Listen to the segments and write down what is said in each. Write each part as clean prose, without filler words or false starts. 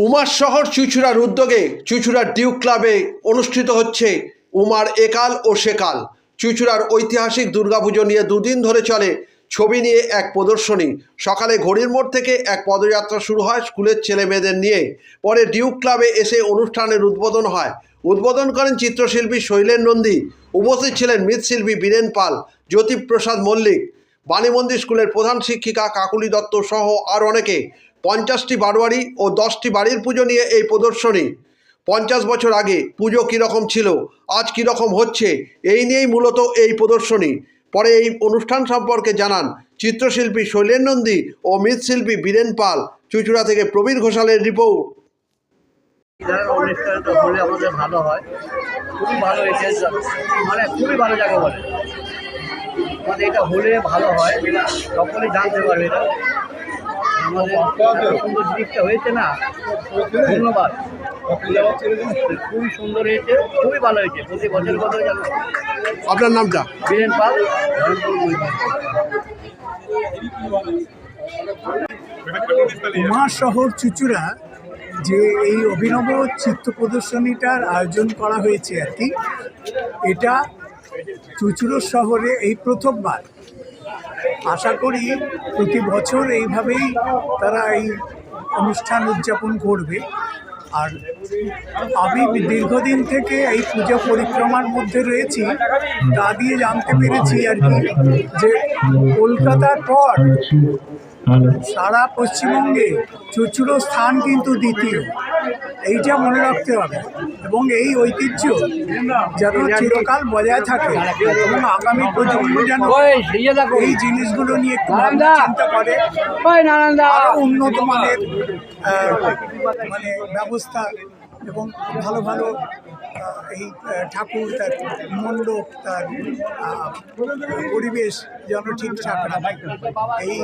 উমার শহর চুঁচুড়ার উদ্যোগে চুঁচুড়ার ডিউক ক্লাবে অনুষ্ঠিত হচ্ছে উমার একাল ও সেকাল। চুঁচুড়ার ঐতিহাসিক দুর্গাপুজো নিয়ে দুদিন ধরে চলে ছবি নিয়ে এক প্রদর্শনী। সকালে ঘড়ির মোড় থেকে এক পদযাত্রা শুরু হয় স্কুলের ছেলে মেয়েদের নিয়ে। পরে ডিউক ক্লাবে এসে অনুষ্ঠানের উদ্বোধন হয়। উদ্বোধন করেন চিত্রশিল্পী শৈলেন নন্দী। উপস্থিত ছিলেন মৃৎশিল্পী বীরেন পাল, জ্যোতিপ্রসাদ মল্লিক, বাণীমন্দির স্কুলের প্রধান শিক্ষিকা কাকুলি দত্ত সহ আর অনেকে। 50টি বারোয়ারি ও 10টি বাড়ির পুজো নিয়ে এই প্রদর্শনী। 50 বছর আগে পুজো কীরকম ছিল, আজ কীরকম হচ্ছে, এই নিয়েই মূলত এই প্রদর্শনী। পরে এই অনুষ্ঠান সম্পর্কে জানান চিত্রশিল্পী শৈলেন নন্দী ও মৃৎশিল্পী বীরেন পাল। চুঁচুড়া থেকে প্রবীর ঘোষালের রিপোর্ট। অনুষ্ঠানটা হলে আমাদের ভালো হয়, খুবই ভালো হয়েছে, মানে খুবই ভালো জায়গা বলে, মানে এটা হলে ভালো হয়, সকলেই জানতে পারবে। এটা আমাদের সুন্দর জিনিসটা হয়েছে না, ধন্যবাদ। খুবই সুন্দর হয়েছে, খুবই ভালো হয়েছে। প্রতি বছর কত জানো? আপনার নামটা? বীরেন পাল। উমার শহর চুঁচুড়া যে এই অভিনব চিত্র প্রদর্শনীটার আয়োজন করা হয়েছে আর কি, এটা চুঁচুড়া শহরে এই প্রথমবার। আশা করি প্রতি বছর এইভাবেই তারা এই অনুষ্ঠান উদযাপন করবে। আর আমি দীর্ঘদিন থেকে এই পূজা পরিক্রমার মধ্যে রয়েছি, তা দিয়ে জানতে পেরেছি আর কি যে কলকাতার পর সারা পশ্চিমবঙ্গে চুঁচুড়ো স্থান কিন্তু দ্বিতীয়। এইটা মনে রাখতে হবে এবং এই ঐতিহ্য যেন চিরকাল বজায় থাকে এবং আগামী প্রজন্ম যেন এই জিনিসগুলো নিয়ে একটু চিন্তা করে, আরও উন্নত মানের মানে ব্যবস্থা এবং ভালো ভালো এই ঠাকুর, তার মণ্ডপ, তার পরিবেশ যেন ঠিকঠাক রাখে, এই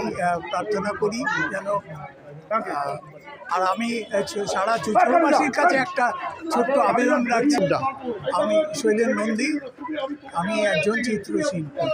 প্রার্থনা করি যেন। আর আমি সারা চুঁচুড়াবাসীর কাছে একটা ছোট্ট আবেদন রাখছি। আমি শৈলেন নন্দী, আমি একজন চিত্রশিল্পী।